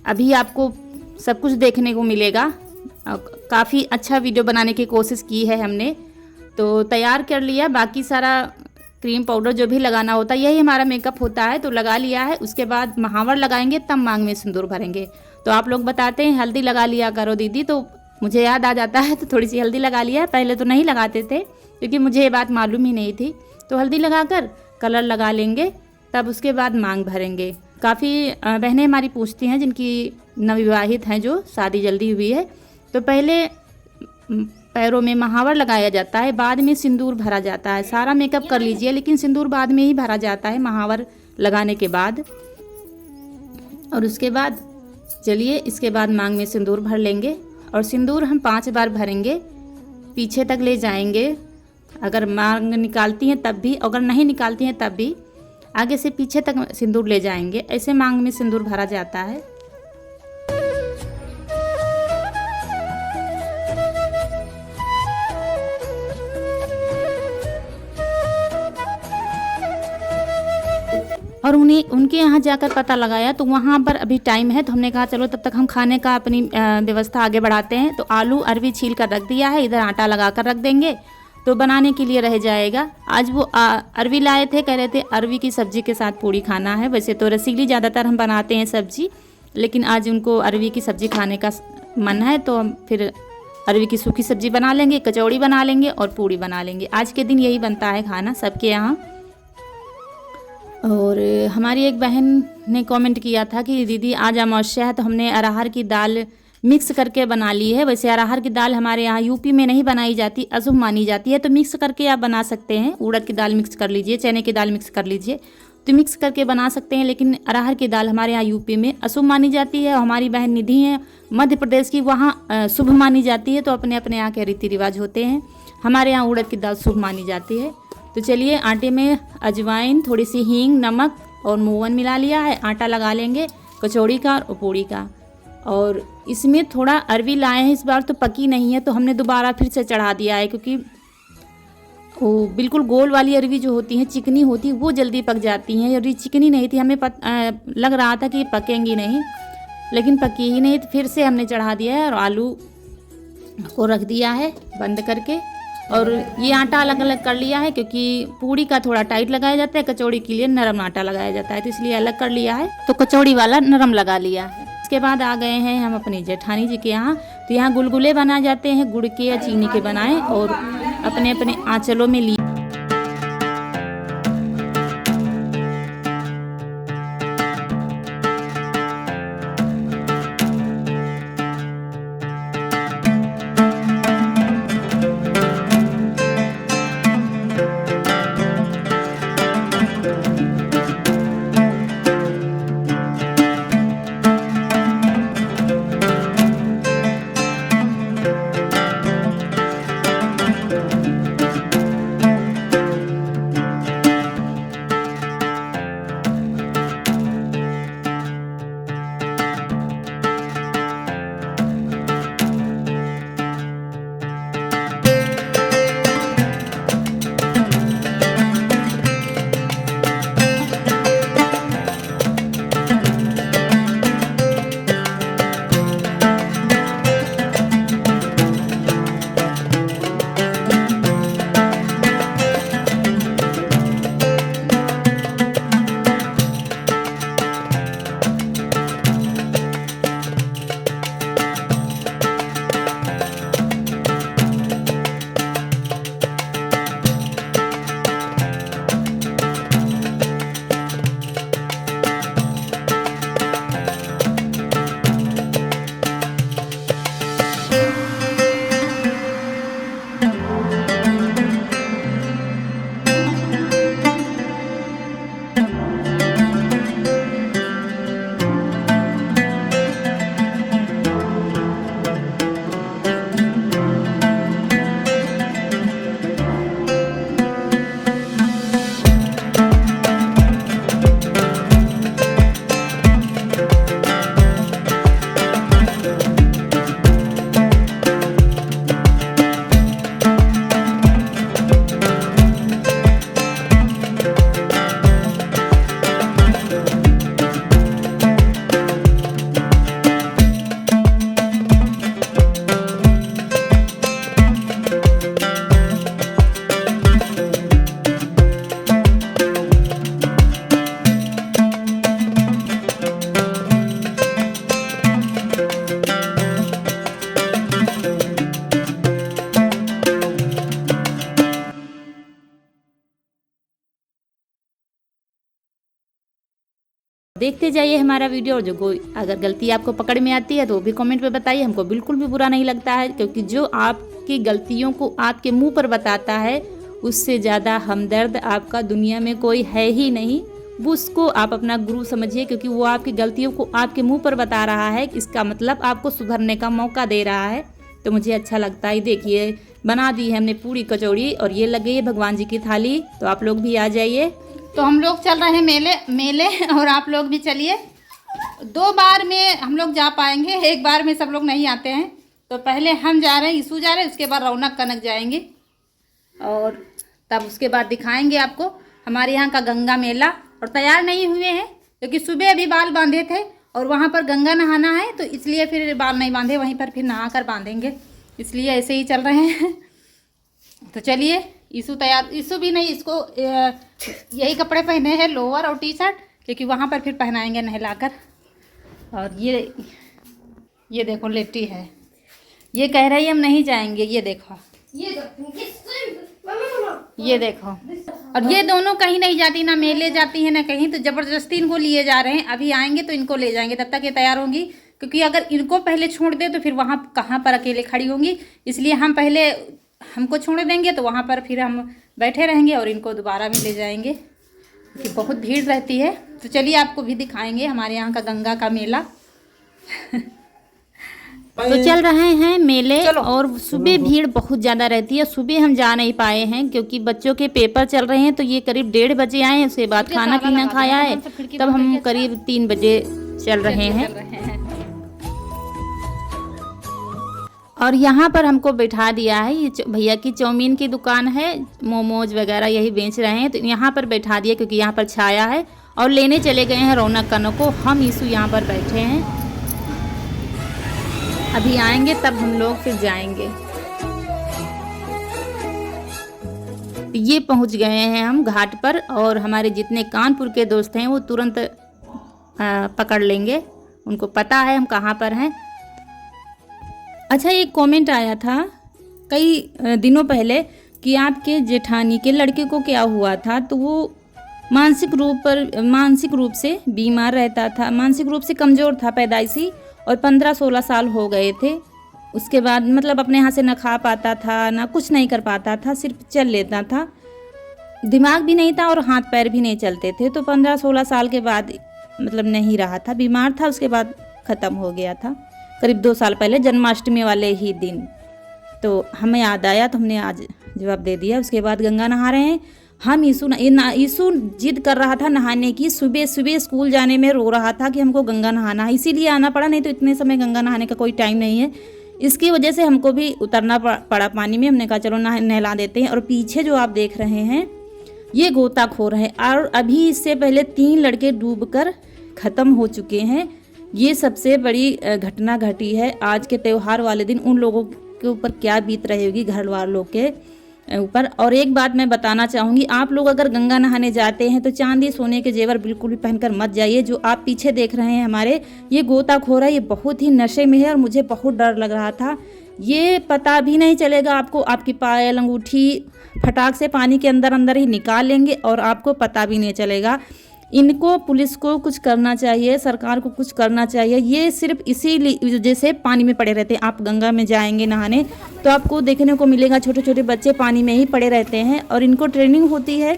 अभी आपको सब कुछ देखने को मिलेगा। काफ़ी अच्छा वीडियो बनाने की कोशिश की है हमने। तो तैयार कर लिया, बाकी सारा क्रीम पाउडर जो भी लगाना होता है यही हमारा मेकअप होता है, तो लगा लिया है। उसके बाद महावर लगाएंगे, तब मांग में सिंदूर भरेंगे। तो आप लोग बताते हैं हल्दी लगा लिया करो दीदी, तो मुझे याद आ जाता है, तो थोड़ी सी हल्दी लगा लिया है। पहले तो नहीं लगाते थे क्योंकि मुझे ये बात मालूम ही नहीं थी। तो हल्दी लगाकर कलर लगा लेंगे, तब उसके बाद मांग भरेंगे। काफ़ी बहनें हमारी पूछती हैं जिनकी नवविवाहित हैं, जो शादी जल्दी हुई है, तो पहले पैरों में महावर लगाया जाता है, बाद में सिंदूर भरा जाता है। सारा मेकअप कर लीजिए लेकिन सिंदूर बाद में ही भरा जाता है, महावर लगाने के बाद। और उसके बाद चलिए इसके बाद मांग में सिंदूर भर लेंगे। और सिंदूर हम 5 बार भरेंगे, पीछे तक ले जाएंगे। अगर मांग निकालती हैं तब भी, अगर नहीं निकालती हैं तब भी आगे से पीछे तक सिंदूर ले जाएंगे। ऐसे मांग में सिंदूर भरा जाता है। और उनके यहाँ जाकर पता लगाया तो वहाँ पर अभी टाइम है, तो हमने कहा चलो तब तक हम खाने का अपनी व्यवस्था आगे बढ़ाते हैं। तो आलू अरवी छील कर रख दिया है, इधर आटा लगा कर रख देंगे तो बनाने के लिए रह जाएगा। आज वो अरवी लाए थे, कह रहे थे अरवी की सब्ज़ी के साथ पूड़ी खाना है। वैसे तो रसीली ज़्यादातर हम बनाते हैं सब्ज़ी, लेकिन आज उनको अरवी की सब्ज़ी खाने का मन है, तो हम फिर अरवी की सूखी सब्ज़ी बना लेंगे, कचौड़ी बना लेंगे और पूड़ी बना लेंगे। आज के दिन यही बनता है खाना सबके यहाँ। और हमारी एक बहन ने कमेंट किया था कि दीदी आज अमावस्या है, तो हमने अरहर की दाल मिक्स करके बना ली है। वैसे अरहर की दाल हमारे यहाँ यूपी में नहीं बनाई जाती, अशुभ मानी जाती है, तो मिक्स करके आप बना सकते हैं। उड़द की दाल मिक्स कर लीजिए, चने की दाल मिक्स कर लीजिए, तो मिक्स करके बना सकते हैं। लेकिन अरहर की दाल हमारे यहाँ यूपी में अशुभ मानी जाती है। हमारी बहन निधि है मध्य प्रदेश की, वहाँ शुभ मानी जाती है। तो अपने अपने यहाँ के रीति रिवाज होते हैं। हमारे यहाँ उड़द की दाल शुभ मानी जाती है। तो चलिए आटे में अजवाइन, थोड़ी सी हींग, नमक और मोवन मिला लिया है। आटा लगा लेंगे कचौड़ी का और पूड़ी का। और इसमें थोड़ा अरवी लाए हैं, इस बार तो पकी नहीं है, तो हमने दोबारा फिर से चढ़ा दिया है, क्योंकि वो बिल्कुल गोल वाली अरवी जो होती हैं, चिकनी होती है, वो जल्दी पक जाती हैं। अरवी चिकनी नहीं थी, हमें लग रहा था कि पकेंगी नहीं, लेकिन पकी ही नहीं, तो फिर से हमने चढ़ा दिया है। और आलू को रख दिया है बंद करके। और ये आटा अलग अलग कर लिया है, क्योंकि पूड़ी का थोड़ा टाइट लगाया जाता है, कचौड़ी के लिए नरम आटा लगाया जाता है, तो इसलिए अलग कर लिया है। तो कचौड़ी वाला नरम लगा लिया है। इसके बाद आ गए हैं हम अपनी जेठानी जी के यहाँ। तो यहाँ गुलगुले बनाए जाते हैं, गुड़ के या चीनी के बनाए, और अपने अपने आंचलों में लिए। देखते जाइए हमारा वीडियो, और जो कोई अगर गलती आपको पकड़ में आती है तो वो भी कमेंट में बताइए, हमको बिल्कुल भी बुरा नहीं लगता है, क्योंकि जो आपकी गलतियों को आपके मुंह पर बताता है उससे ज़्यादा हमदर्द आपका दुनिया में कोई है ही नहीं। वो उसको आप अपना गुरु समझिए, क्योंकि वो आपकी गलतियों को आपके मुंह पर बता रहा है, इसका मतलब आपको सुधरने का मौका दे रहा है। तो मुझे अच्छा लगता है। देखिए बना दी है हमने पूरी कचौड़ी, और ये लग गई है भगवान जी की थाली। तो आप लोग भी आ जाइए। तो हम लोग चल रहे हैं मेले और आप लोग भी चलिए। 2 बार में हम लोग जा पाएंगे, 1 बार में सब लोग नहीं आते हैं। तो पहले हम जा रहे हैं, ईसू जा रहे हैं, उसके बाद रौनक कनक जाएंगे, और तब उसके बाद दिखाएंगे आपको हमारे यहाँ का गंगा मेला। और तैयार नहीं हुए हैं क्योंकि सुबह अभी बाल बांधे थे, और वहाँ पर गंगा नहाना है, तो इसलिए फिर बाल नहीं बांधे, वहीं पर फिर नहा कर बांधेंगे, इसलिए ऐसे ही चल रहे हैं। तो चलिए, ईसू तैयार, ईसू भी नहीं, इसको यही कपड़े पहने हैं, लोअर और टी शर्ट, क्योंकि वहाँ पर फिर पहनाएंगे नहलाकर। और ये देखो लेटी है, ये कह रही है हम नहीं जाएंगे। ये देखो, ये देखो, और ये दोनों कहीं नहीं जाती, ना मेले जाती है ना कहीं, तो ज़बरदस्ती इनको लिए जा रहे हैं। अभी आएंगे तो इनको ले जाएंगे, तब तक ये तैयार होंगी, क्योंकि अगर इनको पहले छोड़ दे तो फिर वहाँ कहाँ पर अकेले खड़ी होंगी, इसलिए हम पहले हमको छोड़ देंगे तो वहाँ पर फिर हम बैठे रहेंगे और इनको दोबारा भी ले जाएंगे, क्योंकि बहुत भीड़ रहती है। तो चलिए आपको भी दिखाएंगे हमारे यहाँ का गंगा का मेला। तो चल रहे हैं मेले, और सुबह भीड़ बहुत ज़्यादा रहती है। सुबह हम जा नहीं पाए हैं क्योंकि बच्चों के पेपर चल रहे हैं, तो ये करीब 1:30 बजे आए हैं, उसके बाद खाना पीना खाया है, तब हम करीब 3 बजे चल रहे हैं। और यहाँ पर हमको बैठा दिया है, ये भैया की चाउमीन की दुकान है, मोमोज वगैरह यही बेच रहे हैं, तो यहाँ पर बैठा दिया क्योंकि यहाँ पर छाया है। और लेने चले गए हैं रौनक कनक को, हम ईसू यहाँ पर बैठे हैं। अभी आएंगे तब हम लोग फिर जाएंगे। ये पहुंच गए हैं हम घाट पर, और हमारे जितने कानपुर के दोस्त हैं वो तुरंत पकड़ लेंगे, उनको पता है हम कहाँ पर हैं। अच्छा, एक कमेंट आया था कई दिनों पहले कि आपके जेठानी के लड़के को क्या हुआ था, तो वो मानसिक रूप से बीमार रहता था, मानसिक रूप से कमज़ोर था पैदाइशी, और 15-16 साल हो गए थे। उसके बाद मतलब अपने यहाँ से ना खा पाता था, ना कुछ नहीं कर पाता था, सिर्फ चल लेता था, दिमाग भी नहीं था और हाथ पैर भी नहीं चलते थे। तो 15-16 साल के बाद मतलब नहीं रहा था, बीमार था, उसके बाद ख़त्म हो गया था करीब 2 साल पहले, जन्माष्टमी वाले ही दिन। तो हमें याद आया तो हमने आज जवाब दे दिया। उसके बाद गंगा नहा रहे हैं हम। ईसू जिद कर रहा था नहाने की, सुबह सुबह स्कूल जाने में रो रहा था कि हमको गंगा नहाना है, इसीलिए आना पड़ा, नहीं तो इतने समय गंगा नहाने का कोई टाइम नहीं है। इसकी वजह से हमको भी उतरना पड़ा पानी में। हमने कहा चलो नहला देते हैं। और पीछे जो आप देख रहे हैं ये गोताखोर है, और अभी इससे पहले 3 लड़के डूबकर ख़त्म हो चुके हैं। ये सबसे बड़ी घटना घटी है आज के त्यौहार वाले दिन। उन लोगों के ऊपर क्या बीत रही होगी, घर वालों के ऊपर। और एक बात मैं बताना चाहूँगी, आप लोग अगर गंगा नहाने जाते हैं तो चांदी सोने के जेवर बिल्कुल भी पहनकर मत जाइए। जो आप पीछे देख रहे हैं हमारे, ये गोताखोर है, ये बहुत ही नशे में है, और मुझे बहुत डर लग रहा था। ये पता भी नहीं चलेगा आपको, आपकी पायल अंगूठी फटाक से पानी के अंदर अंदर ही निकाल लेंगे, और आपको पता भी नहीं चलेगा। इनको, पुलिस को कुछ करना चाहिए, सरकार को कुछ करना चाहिए। ये सिर्फ इसी वजह से पानी में पड़े रहते हैं। आप गंगा में जाएंगे नहाने तो आपको देखने को मिलेगा छोटे छोटे बच्चे पानी में ही पड़े रहते हैं, और इनको ट्रेनिंग होती है,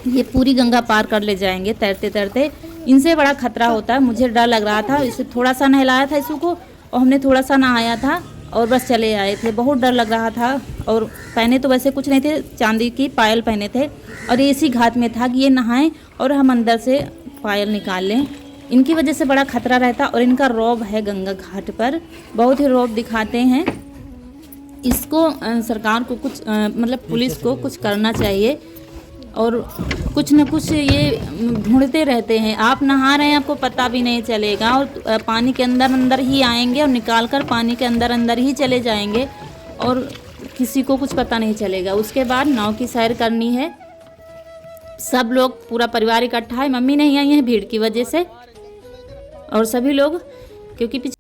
ये पूरी गंगा पार कर ले जाएंगे तैरते तैरते। इनसे बड़ा खतरा होता है। मुझे डर लग रहा था, इसे थोड़ा सा नहलाया था इसू को, और हमने थोड़ा सा नहाया था और बस चले आए थे। बहुत डर लग रहा था। और पहने तो वैसे कुछ नहीं थे, चांदी की पायल पहने थे, और ये इसी घाट में था कि ये नहाएं और हम अंदर से पायल निकाल लें। इनकी वजह से बड़ा खतरा रहता, और इनका रौब है गंगा घाट पर, बहुत ही रौब दिखाते हैं। इसको सरकार को कुछ मतलब पुलिस को कुछ करना चाहिए, और कुछ न कुछ ये ढूंढते रहते हैं। आप नहा रहे हैं, आपको पता भी नहीं चलेगा, और पानी के अंदर अंदर ही आएंगे और निकाल कर पानी के अंदर अंदर ही चले जाएंगे, और किसी को कुछ पता नहीं चलेगा। उसके बाद नाव की सैर करनी है। सब लोग, पूरा परिवार इकट्ठा है, मम्मी नहीं आई है भीड़ की वजह से, और सभी लोग क्योंकि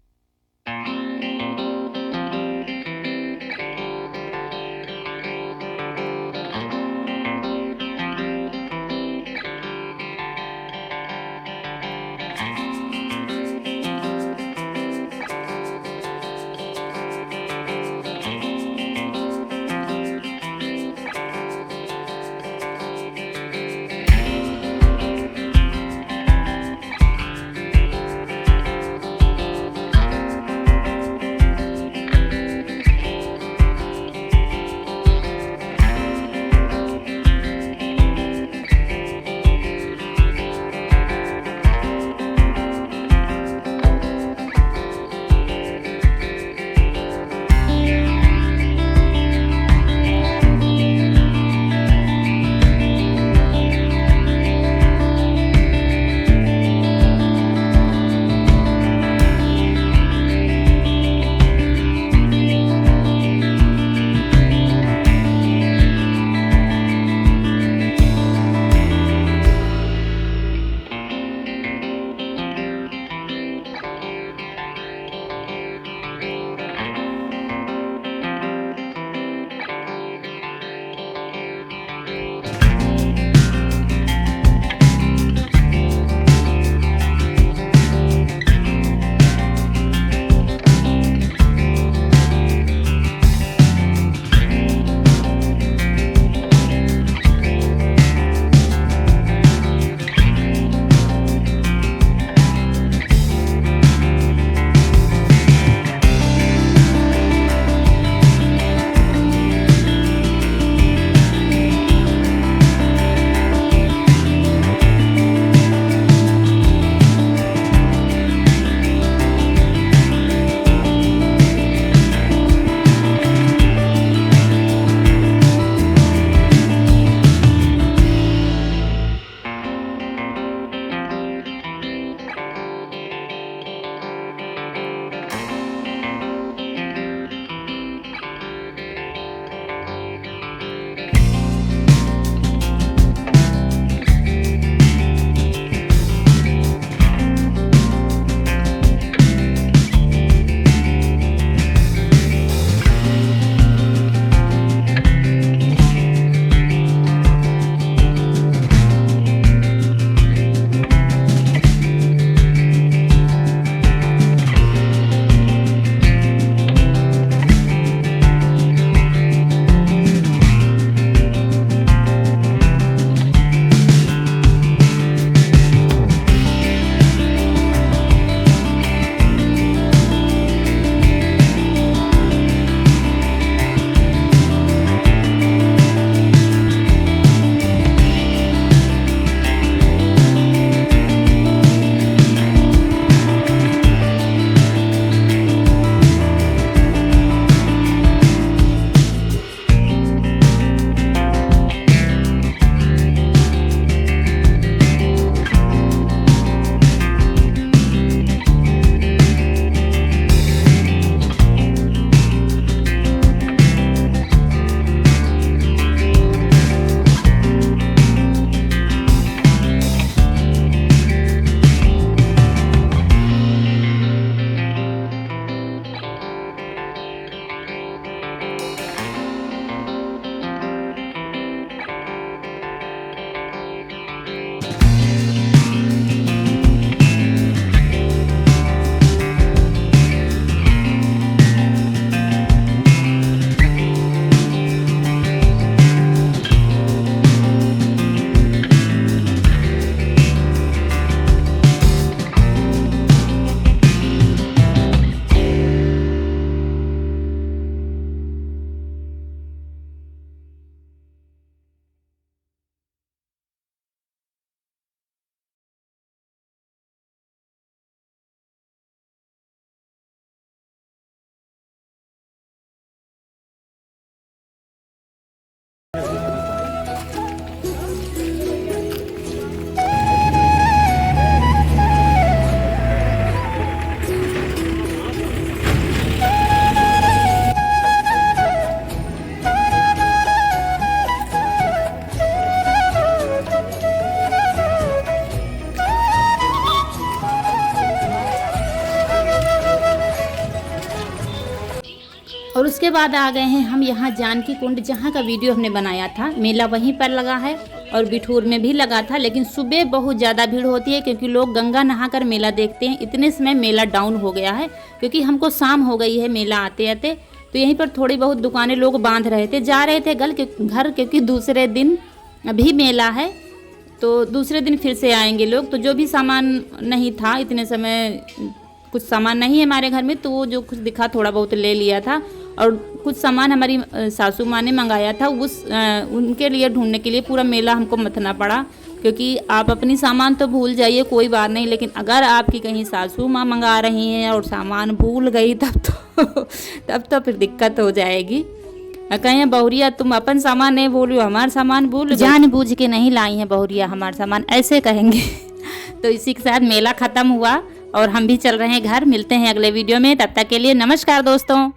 और उसके बाद आ गए हैं हम यहाँ जानकी कुंड, जहाँ का वीडियो हमने बनाया था। मेला वहीं पर लगा है और बिठूर में भी लगा था, लेकिन सुबह बहुत ज़्यादा भीड़ होती है क्योंकि लोग गंगा नहाकर मेला देखते हैं। इतने समय मेला डाउन हो गया है क्योंकि हमको शाम हो गई है मेला आते आते। तो यहीं पर थोड़ी बहुत दुकानें लोग बांध रहे थे, जा रहे थे घर क्योंकि दूसरे दिन अभी मेला है, तो दूसरे दिन फिर से आएंगे लोग। तो जो भी सामान नहीं था, इतने समय कुछ सामान नहीं है हमारे घर में, तो वो जो कुछ दिखा थोड़ा बहुत ले लिया था। और कुछ सामान हमारी सासू माँ ने मंगाया था, उनके लिए ढूंढने के लिए पूरा मेला हमको मथना पड़ा। क्योंकि आप अपनी सामान तो भूल जाइए कोई बात नहीं, लेकिन अगर आपकी कहीं सासू माँ मंगा रही हैं और सामान भूल गई तब तो फिर दिक्कत हो जाएगी। कहें बहुरिया तुम अपन सामान नहीं भूलो, हमारा सामान भूल, जानबूझ के नहीं लाई हैं बहुरिया हमारा सामान, ऐसे कहेंगे। तो इसी के साथ मेला ख़त्म हुआ और हम भी चल रहे हैं घर। मिलते हैं अगले वीडियो में, तब तक के लिए नमस्कार दोस्तों।